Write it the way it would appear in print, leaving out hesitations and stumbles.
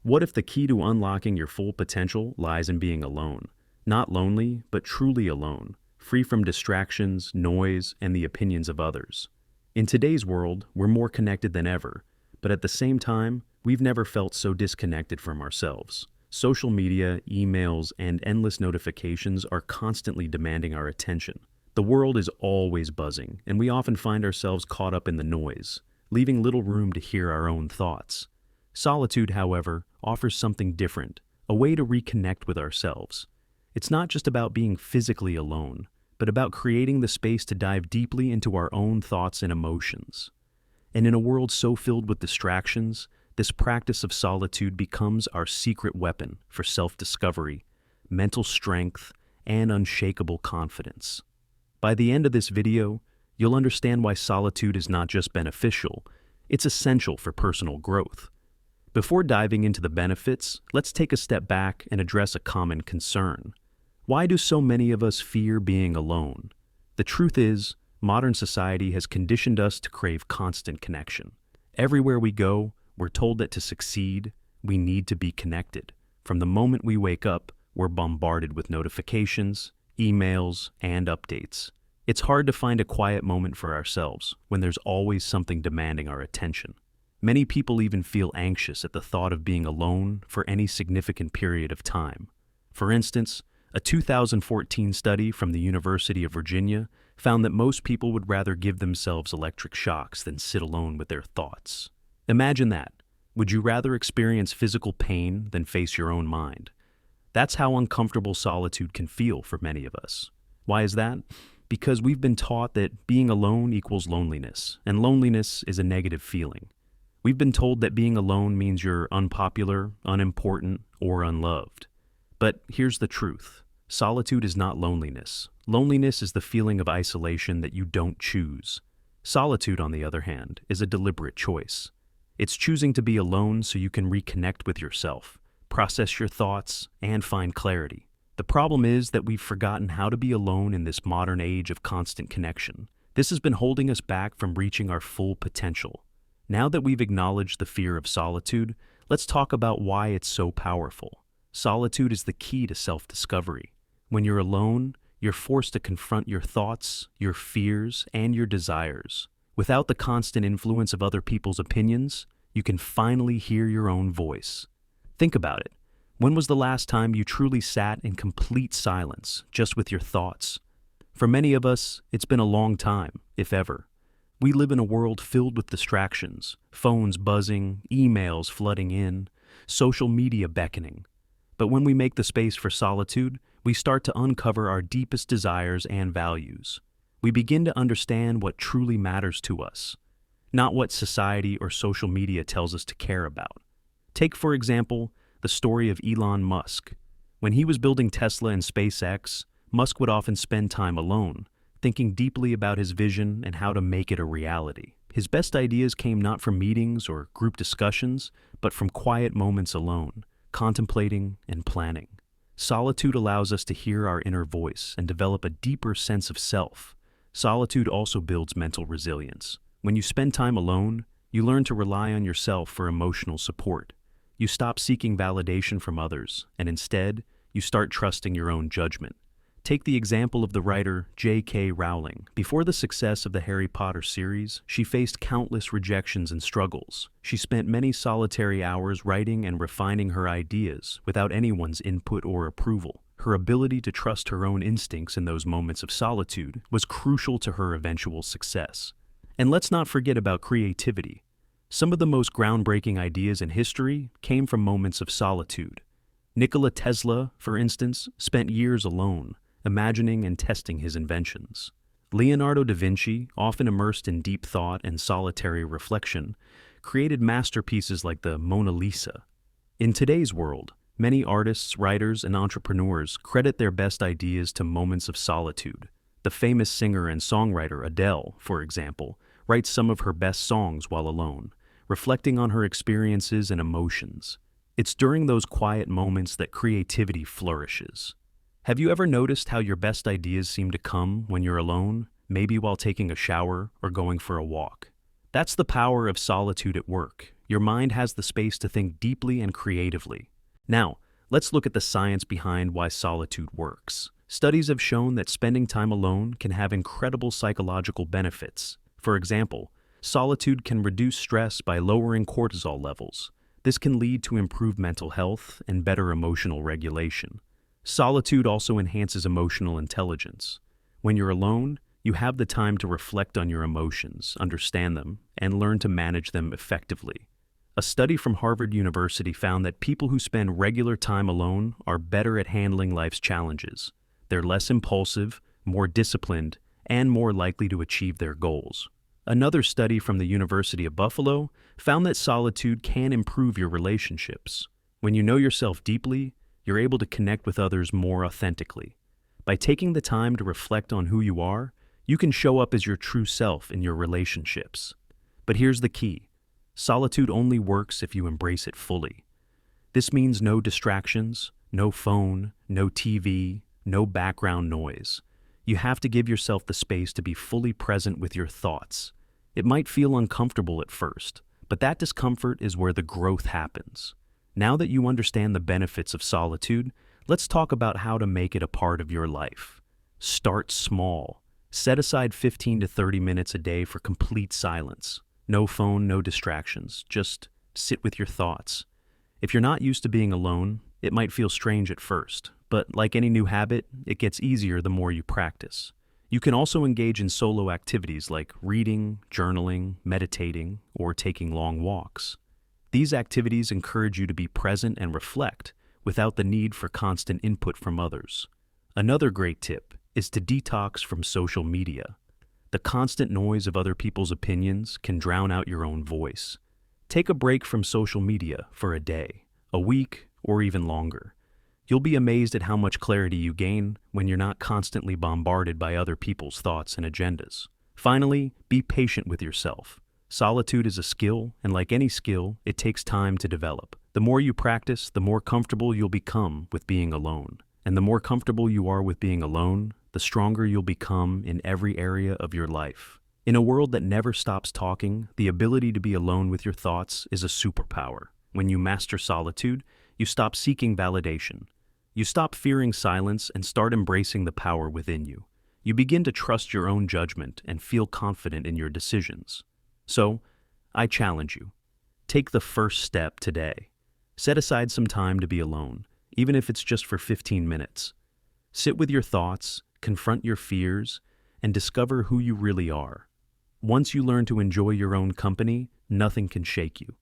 What if the key to unlocking your full potential lies in being alone? Not lonely, but truly alone, free from distractions, noise, and the opinions of others. In today's world, we're more connected than ever, but at the same time, we've never felt so disconnected from ourselves. Social media, emails, and endless notifications are constantly demanding our attention. The world is always buzzing, and we often find ourselves caught up in the noise, leaving little room to hear our own thoughts. Solitude, however, offers something different, a way to reconnect with ourselves. It's not just about being physically alone, but about creating the space to dive deeply into our own thoughts and emotions. And in a world so filled with distractions, this practice of solitude becomes our secret weapon for self-discovery, mental strength, and unshakable confidence. By the end of this video, you'll understand why solitude is not just beneficial, it's essential for personal growth. Before diving into the benefits, let's take a step back and address a common concern. Why do so many of us fear being alone? The truth is, modern society has conditioned us to crave constant connection. Everywhere we go, we're told that to succeed, we need to be connected. From the moment we wake up, we're bombarded with notifications, emails, and updates. It's hard to find a quiet moment for ourselves when there's always something demanding our attention. Many people even feel anxious at the thought of being alone for any significant period of time. For instance, a 2014 study from the University of Virginia found that most people would rather give themselves electric shocks than sit alone with their thoughts. Imagine that. Would you rather experience physical pain than face your own mind? That's how uncomfortable solitude can feel for many of us. Why is that? Because we've been taught that being alone equals loneliness, and loneliness is a negative feeling. We've been told that being alone means you're unpopular, unimportant, or unloved. But here's the truth. Solitude is not loneliness. Loneliness is the feeling of isolation that you don't choose. Solitude, on the other hand, is a deliberate choice. It's choosing to be alone so you can reconnect with yourself, process your thoughts, and find clarity. The problem is that we've forgotten how to be alone in this modern age of constant connection. This has been holding us back from reaching our full potential. Now that we've acknowledged the fear of solitude, let's talk about why it's so powerful. Solitude is the key to self-discovery. When you're alone, you're forced to confront your thoughts, your fears, and your desires. Without the constant influence of other people's opinions, you can finally hear your own voice. Think about it. When was the last time you truly sat in complete silence, just with your thoughts? For many of us, it's been a long time, if ever. We live in a world filled with distractions, phones buzzing, emails flooding in, social media beckoning. But when we make the space for solitude, we start to uncover our deepest desires and values. We begin to understand what truly matters to us, not what society or social media tells us to care about. Take, for example, the story of Elon Musk. When he was building Tesla and SpaceX, Musk would often spend time alone, thinking deeply about his vision and how to make it a reality. His best ideas came not from meetings or group discussions, but from quiet moments alone, contemplating and planning. Solitude allows us to hear our inner voice and develop a deeper sense of self. Solitude also builds mental resilience. When you spend time alone, you learn to rely on yourself for emotional support. You stop seeking validation from others, and instead, you start trusting your own judgment. Take the example of the writer J.K. Rowling. Before the success of the Harry Potter series, she faced countless rejections and struggles. She spent many solitary hours writing and refining her ideas without anyone's input or approval. Her ability to trust her own instincts in those moments of solitude was crucial to her eventual success. And let's not forget about creativity. Some of the most groundbreaking ideas in history came from moments of solitude. Nikola Tesla, for instance, spent years alone, imagining and testing his inventions. Leonardo da Vinci, often immersed in deep thought and solitary reflection, created masterpieces like the Mona Lisa. In today's world, many artists, writers, and entrepreneurs credit their best ideas to moments of solitude. The famous singer and songwriter Adele, for example, writes some of her best songs while alone, reflecting on her experiences and emotions. It's during those quiet moments that creativity flourishes. Have you ever noticed how your best ideas seem to come when you're alone, maybe while taking a shower or going for a walk? That's the power of solitude at work. Your mind has the space to think deeply and creatively. Now, let's look at the science behind why solitude works. Studies have shown that spending time alone can have incredible psychological benefits. For example, solitude can reduce stress by lowering cortisol levels. This can lead to improved mental health and better emotional regulation. Solitude also enhances emotional intelligence. When you're alone, you have the time to reflect on your emotions, understand them, and learn to manage them effectively. A study from Harvard University found that people who spend regular time alone are better at handling life's challenges. They're less impulsive, more disciplined, and more likely to achieve their goals. Another study from the University of Buffalo found that solitude can improve your relationships. When you know yourself deeply, you're able to connect with others more authentically. By taking the time to reflect on who you are, you can show up as your true self in your relationships. But here's the key. Solitude only works if you embrace it fully. This means no distractions, no phone, no TV, no background noise. You have to give yourself the space to be fully present with your thoughts. It might feel uncomfortable at first, but that discomfort is where the growth happens. Now that you understand the benefits of solitude, let's talk about how to make it a part of your life. Start small. Set aside 15 to 30 minutes a day for complete silence. No phone, no distractions. Just sit with your thoughts. If you're not used to being alone, it might feel strange at first, but like any new habit, it gets easier the more you practice. You can also engage in solo activities like reading, journaling, meditating, or taking long walks. These activities encourage you to be present and reflect without the need for constant input from others. Another great tip is to detox from social media. The constant noise of other people's opinions can drown out your own voice. Take a break from social media for a day, a week, or even longer. You'll be amazed at how much clarity you gain when you're not constantly bombarded by other people's thoughts and agendas. Finally, be patient with yourself. Solitude is a skill, and like any skill, it takes time to develop. The more you practice, the more comfortable you'll become with being alone. And the more comfortable you are with being alone, the stronger you'll become in every area of your life. In a world that never stops talking, the ability to be alone with your thoughts is a superpower. When you master solitude, you stop seeking validation. You stop fearing silence and start embracing the power within you. You begin to trust your own judgment and feel confident in your decisions. So, I challenge you. Take the first step today. Set aside some time to be alone, even if it's just for 15 minutes. Sit with your thoughts, confront your fears, and discover who you really are. Once you learn to enjoy your own company, nothing can shake you.